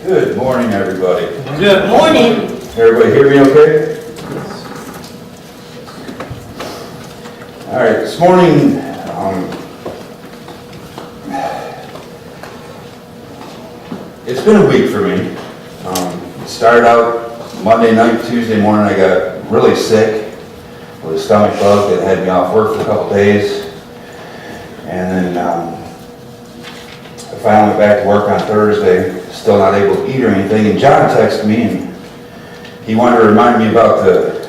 Good morning, everybody. Good morning. Everybody hear me okay? All right, this morning, it's been a week for me. It started out Monday night, Tuesday morning, I got really sick with a stomach bug that had me off work for a couple days. And then I finally went back to work on Thursday, still not able to eat or anything, and John texted me and he wanted to remind me about the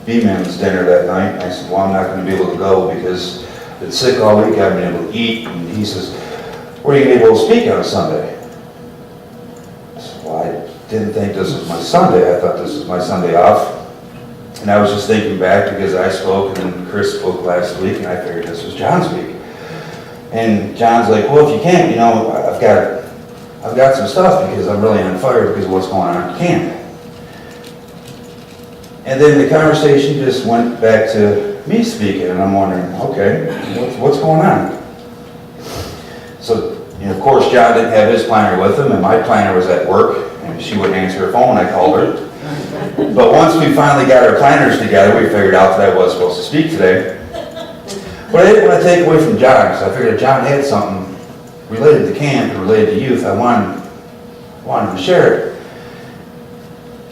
B-Men's dinner that night. I said, well, I'm not going to be able to go because I've been sick all week, I haven't been able to eat. And he says, were you able to speak on a Sunday? I said, well, I didn't think this was my Sunday. I thought this was my Sunday off. And I was just thinking back because I spoke and then Chris spoke last week and I figured this was John's week. And John's like, well, if you can't, you know, I've got some stuff because I'm really on fire because of what's going on at camp. And then the conversation just went back to me speaking, and I'm wondering, okay, what's going on? So, you know, of course, John didn't have his planner with him, and my planner was at work, and she wouldn't answer her phone. I called her. But once we finally got our planners together, we figured out that I was supposed to speak today. But I didn't want to take away from John, because I figured if John had something related to camp and related to youth, I wanted to share it.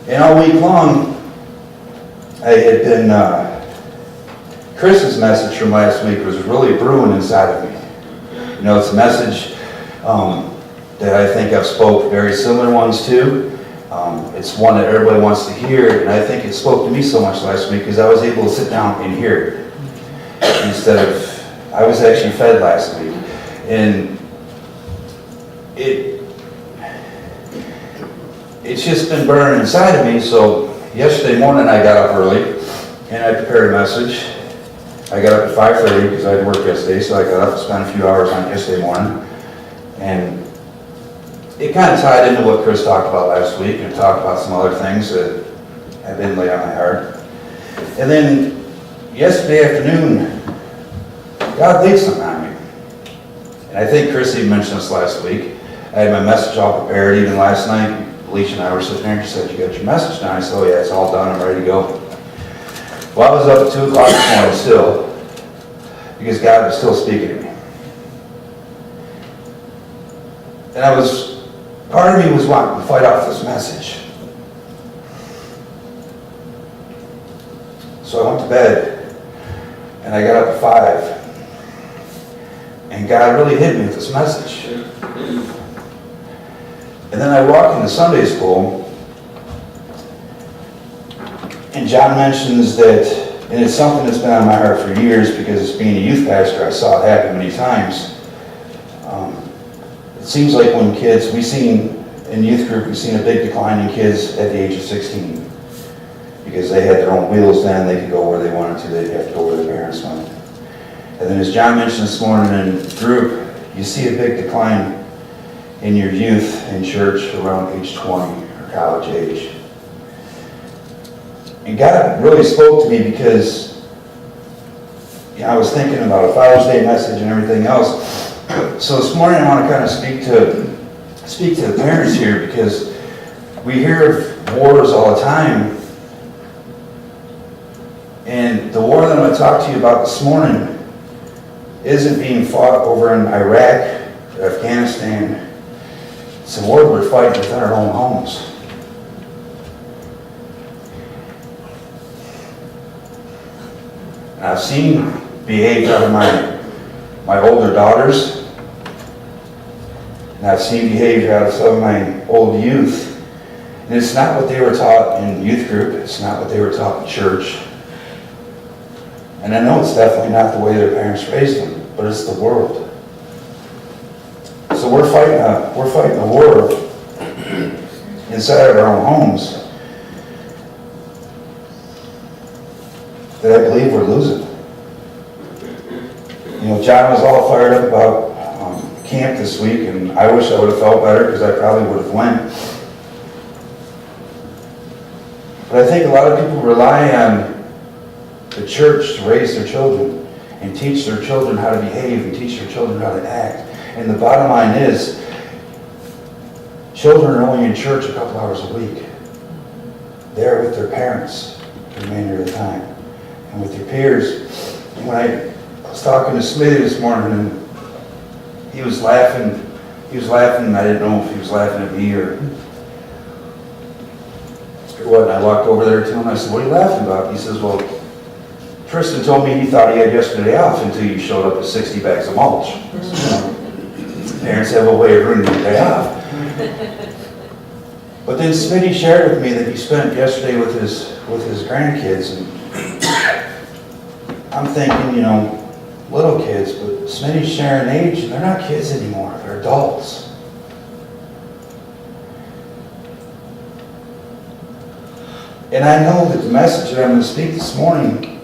And all week long, I had been, Chris's message from last week was really brewing inside of me. You know, it's a message that I think I've spoke very similar ones to. It's one that everybody wants to hear, and I think it spoke to me so much last week because I was able to sit down and hear it. Instead of, I was actually fed last week. And it's just been burning inside of me, so yesterday morning I got up early and I prepared a message. I got up at 5:30 because I had work yesterday, so I got up and spent a few hours on yesterday morning. And it kind of tied into what Chris talked about last week and talked about some other things that have been laid on my heart. And then yesterday afternoon, God laid something on me. And I think Chris even mentioned this last week. I had my message all prepared even last night. Alicia and I were sitting there and she said, you got your message done? I said, oh yeah, it's all done, I'm ready to go. Well, I was up at 2 o'clock this morning still, because God was still speaking to me. And part of me was wanting to fight off this message. So I went to bed, and I got up at 5, and God really hit me with this message. And then I walked into Sunday school, and John mentions that, and it's something that's been on my heart for years because being a youth pastor, I saw it happen many times. It seems like when kids, in youth group, we've seen a big decline in kids at the age of 16. Because they had their own wheels then, they could go where they wanted to, they'd have to go where their parents went. And then as John mentioned this morning in the group, you see a big decline in your youth in church around age 20 or college age. And God really spoke to me because I was thinking about a Father's Day message and everything else. So this morning I want to kind of speak to the parents here because we hear of wars all the time. And the war that I'm going to talk to you about this morning isn't being fought over in Iraq or Afghanistan. It's a war we're fighting within our own homes. And I've seen behavior out of my older daughters, and I've seen behavior out of some of my old youth. And it's not what they were taught in youth group, it's not what they were taught in church. And I know it's definitely not the way their parents raised them, but it's the world. So we're fighting a war inside of our own homes that I believe we're losing. You know, John was all fired up about camp this week, and I wish I would have felt better because I probably would have went. But I think a lot of people rely on the church to raise their children and teach their children how to behave and teach their children how to act. And the bottom line is, Children are only in church a couple hours a week. They're with their parents the remainder of the time, and with their peers. And when I was talking to Smitty this morning, and he was laughing, and I didn't know if he was laughing at me or what. And I walked over there to him, and I said, "What are you laughing about?" He says, "Well, Tristan told me he thought he had yesterday off until you showed up with 60 bags of mulch." Parents have a way of ruining the day off. But then Smitty shared with me that he spent yesterday with his grandkids, and I'm thinking, little kids, but Smitty's sharing age, and they're not kids anymore, they're adults. And I know that the message that I'm going to speak this morning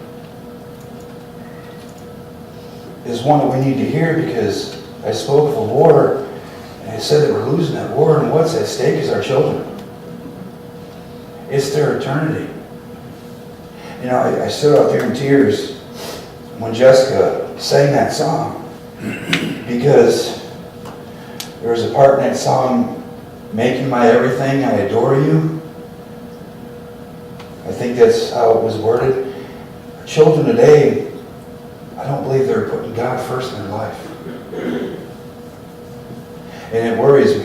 is one that we need to hear, because I spoke of a war, and I said that we're losing that war, and what's at stake is our children. It's their eternity. I stood out there in tears when Jessica sang that song, because there was a part in that song, "Making my everything, I adore you." I think that's how it was worded. Children today, I don't believe they're putting God first in their life. And it worries me.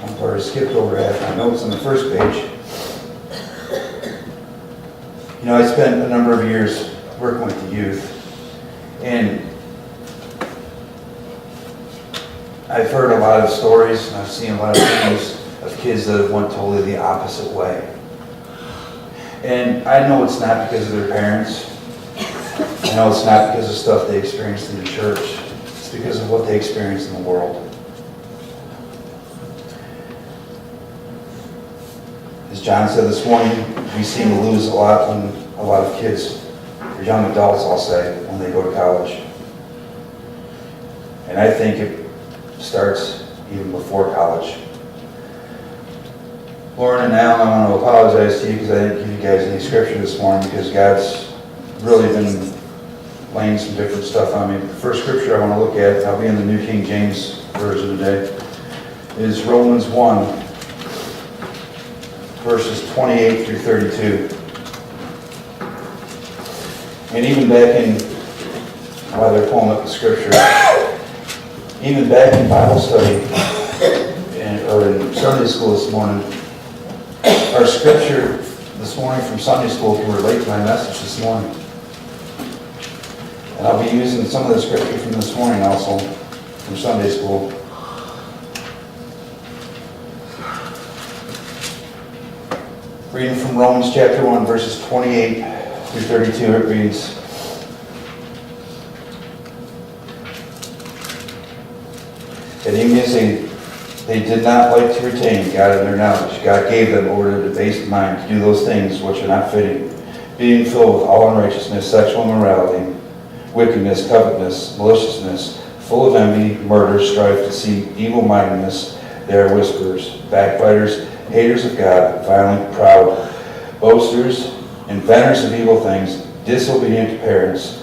I'm sorry, I skipped over half my notes on the first page. I spent a number of years working with the youth, and I've heard a lot of stories, and I've seen a lot of things of kids that have went totally the opposite way. And I know it's not because of their parents. I know it's not because of stuff they experienced in the church. It's because of what they experienced in the world. As John said this morning, we seem to lose a lot of kids, or young adults, I'll say, when they go to college. And I think it starts even before college. Lauren and Alan, I want to apologize to you because I didn't give you guys any scripture this morning, because God's really been laying some different stuff on me. The first scripture I want to look at, I'll be in the New King James Version today, is Romans 1, verses 28 through 32. And even back in, while they're pulling up the scripture, even back in Bible study, or in Sunday school this morning, our scripture this morning from Sunday school can relate to my message this morning. And I'll be using some of the scripture from this morning also, from Sunday school. Reading from Romans chapter 1, verses 28 through 32, it reads, "And even as they did not like to retain God in their knowledge, God gave them over to the debased mind to do those things which are not fitting, being filled with all unrighteousness, sexual immorality, wickedness, covetousness, maliciousness, full of envy, murder, strife, deceit, evil-mindedness. They are whisperers, backbiters, haters of God, violent, proud, boasters, inventors of evil things, disobedient to parents,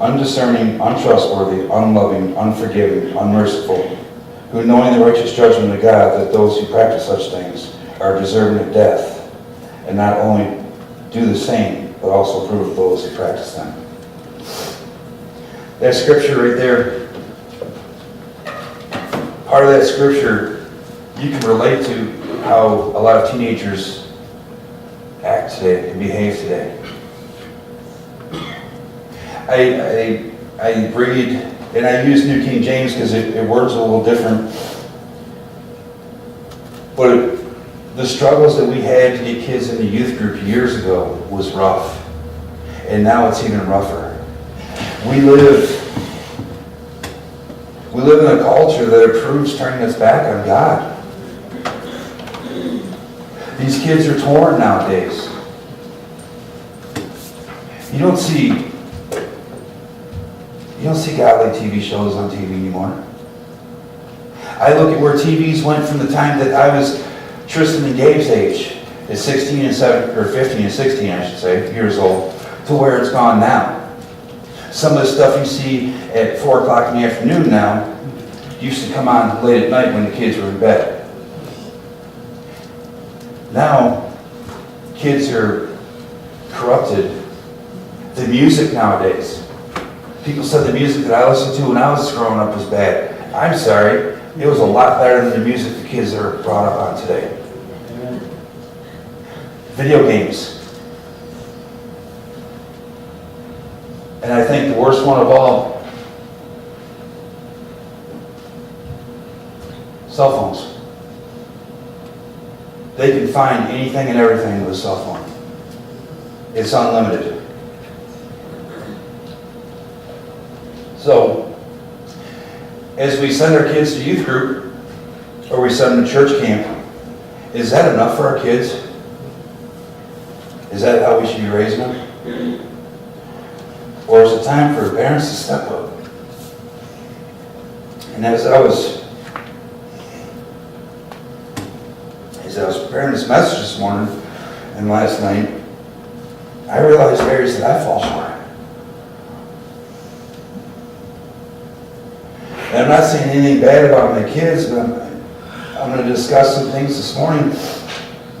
undiscerning, untrustworthy, unloving, unforgiving, unmerciful, who knowing the righteous judgment of God, that those who practice such things are deserving of death, and not only do the same, but also prove those who practice them." That scripture right there, part of that scripture, you can relate to how a lot of teenagers act today and behave today. I read, and I use New King James because it words a little different, but the struggles that we had to get kids in the youth group years ago was rough, and now it's even rougher. We live in a culture that approves turning its back on God. These kids are torn nowadays. You don't see godly TV shows on TV anymore. I look at where TVs went from the time that I was Tristan and Gabe's age, at 16 and 7, or 15 and 16, I should say, years old, to where it's gone now. Some of the stuff you see at 4 o'clock in the afternoon now used to come on late at night when the kids were in bed. Now, kids are corrupted. The music nowadays. People said the music that I listened to when I was growing up was bad. I'm sorry, it was a lot better than the music the kids are brought up on today. Video games. And I think the worst one of all, cell phones. They can find anything and everything with a cell phone. It's unlimited. So, as we send our kids to youth group, or we send them to church camp, is that enough for our kids? Is that how we should be raising them? Or is it time for parents to step up? And as I was preparing this message this morning and last night, I realized areas that I fall short. And I'm not saying anything bad about my kids, but I'm going to discuss some things this morning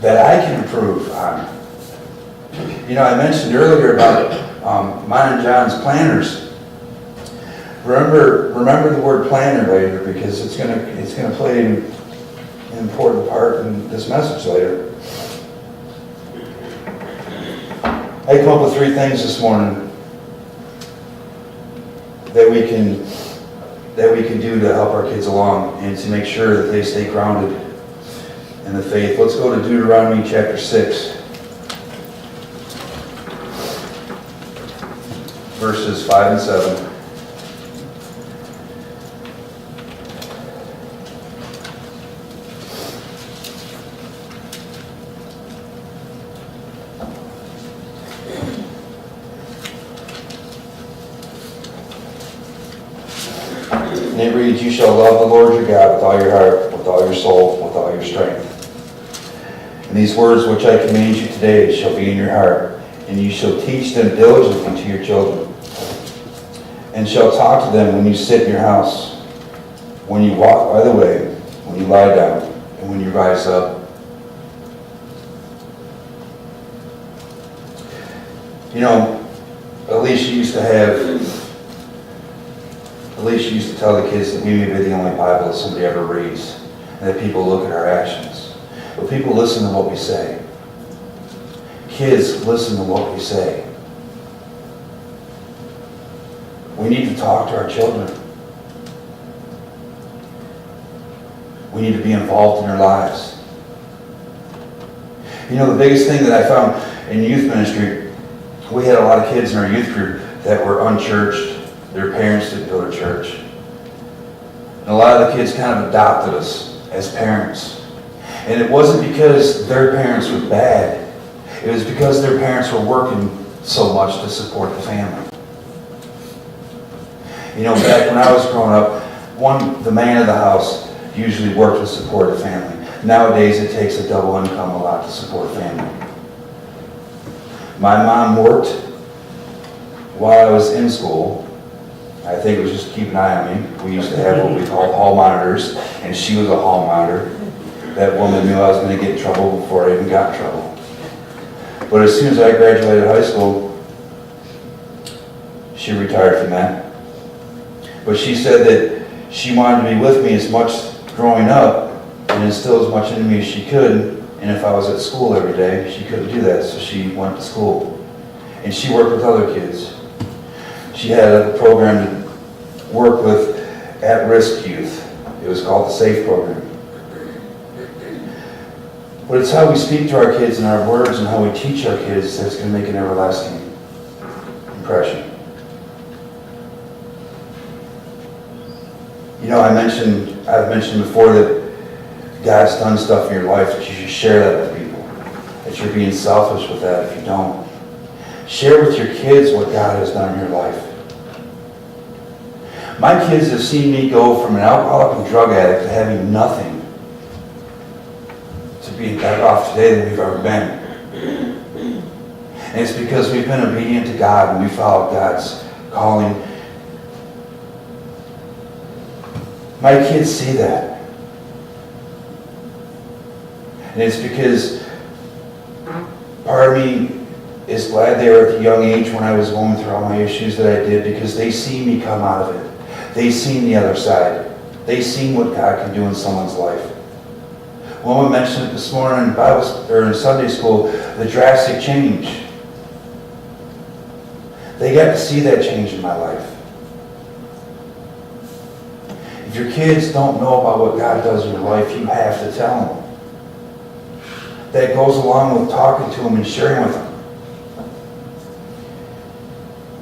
that I can improve on. You know, I mentioned earlier about mine and John's planners. Remember the word planner later, because it's going to play an important part in this message later. I come up with 3 things this morning that we can do to help our kids along and to make sure that they stay grounded in the faith. Let's go to Deuteronomy chapter 6, verses 5 and 7. And it reads, "You shall love the Lord your God with all your heart, with all your soul, with all your strength. And these words which I command you today shall be in your heart, and you shall teach them diligently to your children, and shall talk to them when you sit in your house, when you walk by the way, when you lie down, and when you rise up." You know, Alicia used to tell the kids that we may be the only Bible that somebody ever reads, and that people look at our actions. But people listen to what we say. Kids listen to what we say. We need to talk to our children. We need to be involved in their lives. You know, the biggest thing that I found in youth ministry, we had a lot of kids in our youth group that were unchurched. Their parents didn't go to church. And a lot of the kids kind of adopted us as parents. And it wasn't because their parents were bad. It was because their parents were working so much to support the family. You know, back when I was growing up, the man of the house usually worked to support a family. Nowadays, it takes a double income a lot to support a family. My mom worked while I was in school. I think it was just to keep an eye on me. We used to have what we called hall monitors, and she was a hall monitor. That woman knew I was going to get in trouble before I even got in trouble. But as soon as I graduated high school, she retired from that. But she said that she wanted to be with me as much growing up and instill as much into me as she could. And if I was at school every day, she couldn't do that, so she went to school. And she worked with other kids. She had a program to work with at-risk youth. It was called the SAFE program. But it's how we speak to our kids and our words and how we teach our kids that's going to make an everlasting impression. You know, I've mentioned before that God's done stuff in your life that you should share that with people. That you're being selfish with that if you don't. Share with your kids what God has done in your life. My kids have seen me go from an alcoholic and drug addict to having nothing to being better off today than we've ever been. And it's because we've been obedient to God and we followed God's calling. My kids see that. And it's because part of me is glad they were at the young age when I was going through all my issues that I did, because they see me come out of it. They seen the other side. They seen what God can do in someone's life. Woman mentioned it this morning in Sunday school, the drastic change. They got to see that change in my life. If your kids don't know about what God does in your life, you have to tell them. That goes along with talking to them and sharing with them.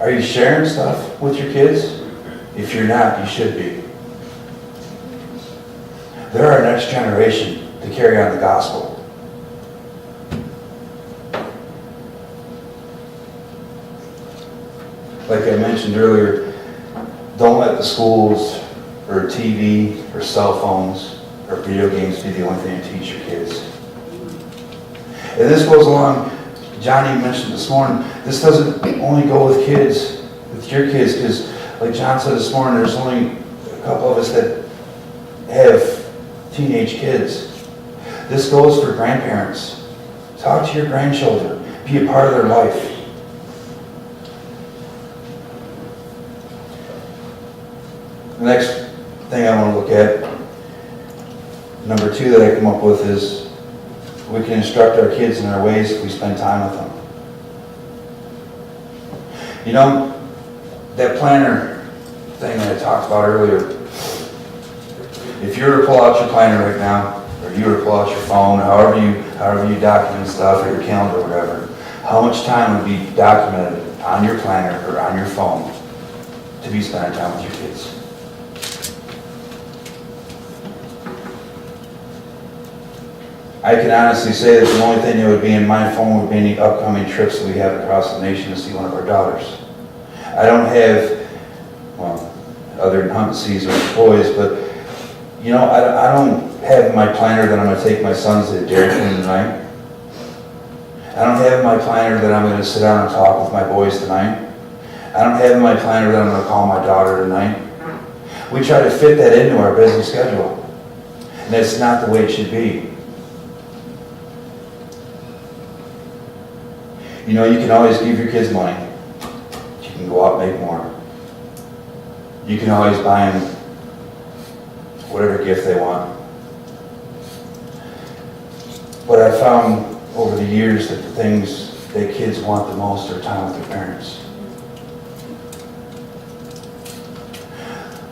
Are you sharing stuff with your kids? If you're not, you should be. They're our next generation to carry on the gospel. Like I mentioned earlier, don't let the schools or TV or cell phones or video games be the only thing to teach your kids. And this goes along, Johnny mentioned this morning, this doesn't only go with kids, with your kids, because like John said this morning, there's only a couple of us that have teenage kids. This goes for grandparents. Talk to your grandchildren. Be a part of their life. The next thing I want to look at, number 2 that I come up with, is we can instruct our kids in our ways if we spend time with them. You know, that planner thing that I talked about earlier, if you were to pull out your planner right now, or you were to pull out your phone, however you document stuff, or your calendar or whatever, how much time would be documented on your planner or on your phone to be spending time with your kids? I can honestly say that the only thing that would be in my phone would be any upcoming trips that we have across the nation to see one of our daughters. I don't have, well, other than hunt season with boys, but you know, I don't have in my planner that I'm going to take my sons to Dairy Queen tonight. I don't have in my planner that I'm going to sit down and talk with my boys tonight. I don't have in my planner that I'm going to call my daughter tonight. We try to fit that into our busy schedule, and that's not the way it should be. You know, you can always give your kids money. You can go out and make more. You can always buy them whatever gift they want. But I've found over the years that the things that kids want the most are time with their parents.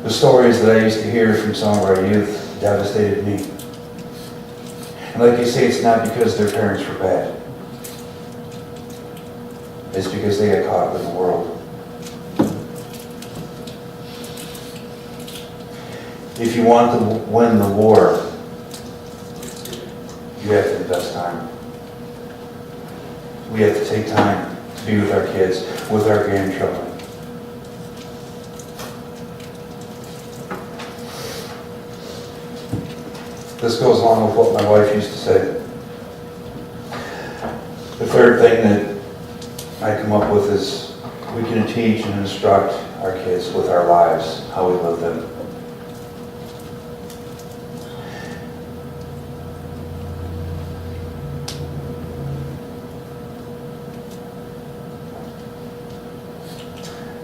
The stories that I used to hear from some of our youth devastated me. And like you say, it's not because their parents were bad. It's because they got caught up in the world. If you want to win the war, you have to invest time. We have to take time to be with our kids, with our grandchildren. This goes along with what my wife used to say. The third thing that I come up with is we can teach and instruct our kids with our lives, how we live them.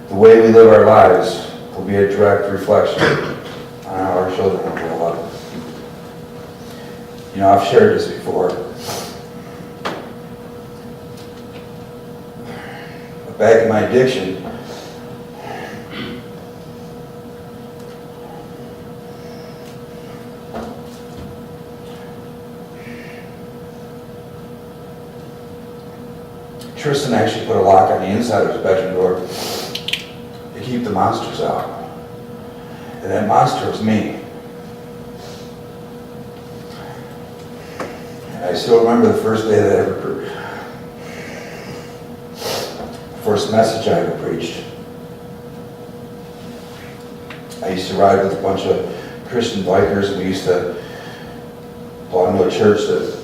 The way we live our lives will be a direct reflection on how our children will grow up. You know, I've shared this before. Back in my addiction, Tristan actually put a lock on the inside of his bedroom door to keep the monsters out. And that monster was me. And I still remember the first day that I ever first message I ever preached. I used to ride with a bunch of Christian bikers, and we used to belong to a church that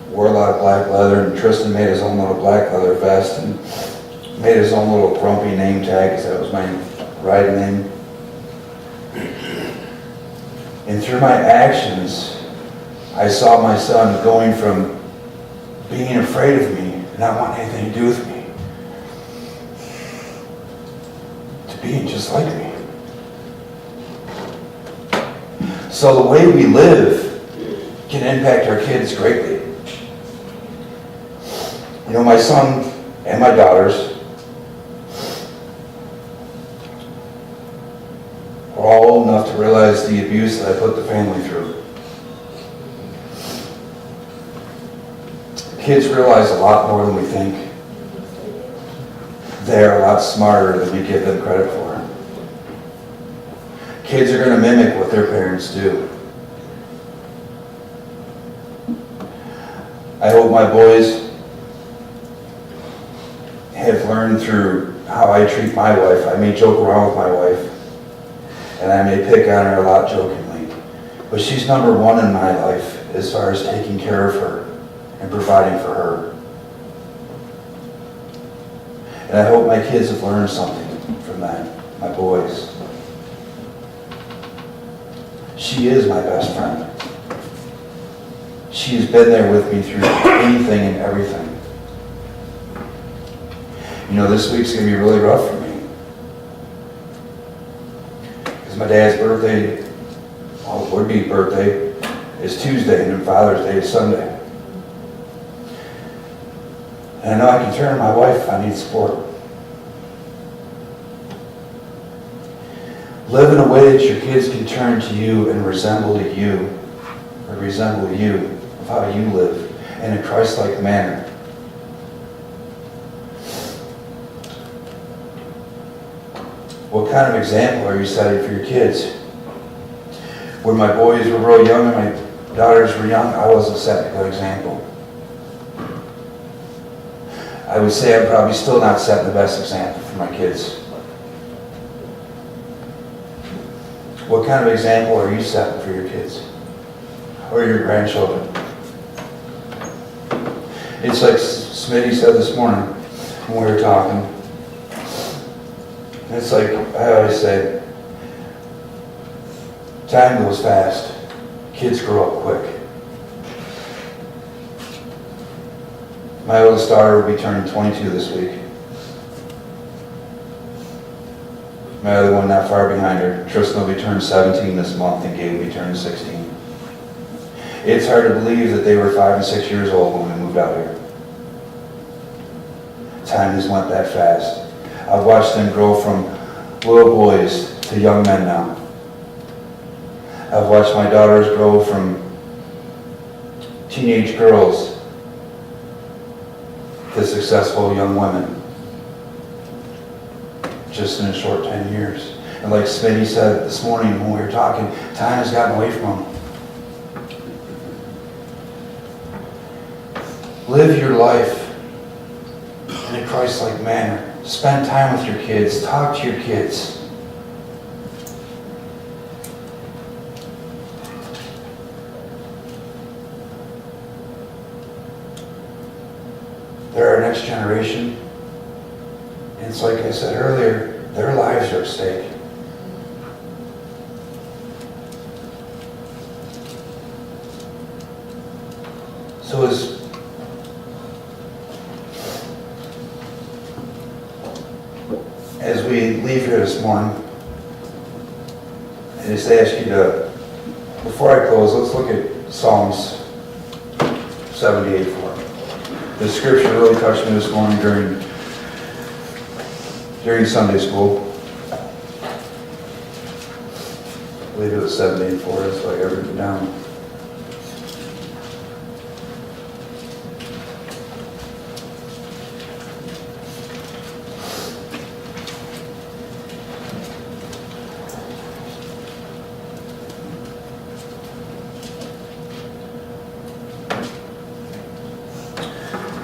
wore a lot of black leather, and Tristan made his own little black leather vest, and made his own little grumpy name tag, because that was my riding name. And through my actions, I saw my son going from being afraid of me and not wanting anything to do with me to being just like me. So the way we live can impact our kids greatly. You know, my son and my daughters are all old enough to realize the abuse that I put the family through. Kids realize a lot more than we think. They're a lot smarter than we give them credit for. Kids are going to mimic what their parents do. I hope my boys have learned through how I treat my wife. I may joke around with my wife, and I may pick on her a lot jokingly, but she's number one in my life as far as taking care of her and providing for her. And I hope my kids have learned something from that, my boys. She is my best friend. She has been there with me through anything and everything. You know, this week's going to be really rough for me. Because my dad's birthday, well, would-be birthday, is Tuesday, and then Father's Day is Sunday. And I know I can turn to my wife if I need support. Live in a way that your kids can turn to you and resemble you of how you live in a Christ-like manner. What kind of example are you setting for your kids? When my boys were real young and my daughters were young, I wasn't setting a good example. I would say I'm probably still not setting the best example for my kids. What kind of example are you setting for your kids or your grandchildren? It's like Smitty said this morning when we were talking. It's like I always say, time goes fast. Kids grow up quick. My oldest daughter will be turning 22 this week. My other one not far behind her, Tristan, will be turning 17 this month, and Gabe will be turning 16. It's hard to believe that they were 5 and 6 years old when we moved out here. Time has went that fast. I've watched them grow from little boys to young men now. I've watched my daughters grow from teenage girls to successful young women just in a short 10 years. And like Smitty said this morning when we were talking, time has gotten away from them. Live your life in a Christ-like manner. Spend time with your kids. Talk to your kids. They're our next generation. And it's like I said earlier, their lives are at stake. So as we leave here this morning, I just ask you to, before I close, let's look at Psalms 78 for me. The scripture really touched me this morning during Sunday school. I believe it was 78 for us, so I got written down.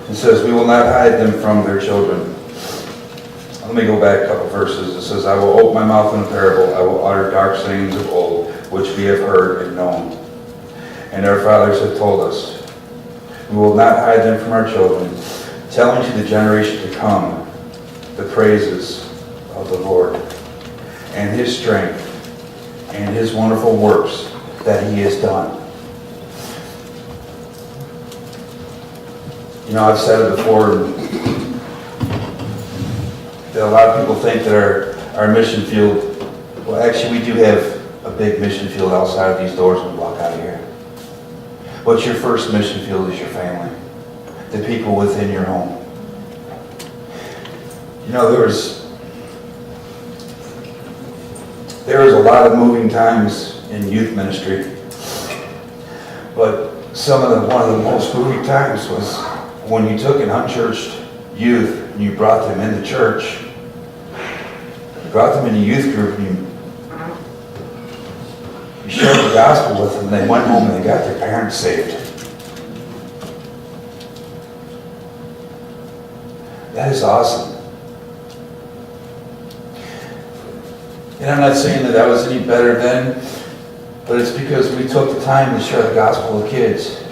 It says, we will not hide them from their children. Let me go back a couple verses. It says, I will open my mouth in a parable. I will utter dark sayings of old, which we have heard and known. And our fathers have told us. We will not hide them from our children, telling to the generation to come the praises of the Lord and His strength and His wonderful works that He has done. You know, I've said it before, that a lot of people think that our mission field, well, actually we do have a big mission field outside of these doors when we walk out of here. But your first mission field is your family, the people within your home. You know, there was a lot of moving times in youth ministry, but one of the most moving times was when you took an unchurched youth and you brought them into church. You brought them into youth group and you shared the gospel with them, and they went home and they got their parents saved. That is awesome. And I'm not saying that I was any better then, but it's because we took the time to share the gospel with kids.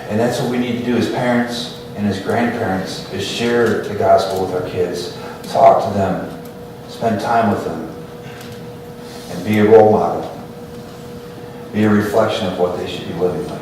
And that's what we need to do as parents and as grandparents, is share the gospel with our kids. Talk to them, spend time with them, and be a role model. Be a reflection of what they should be living like.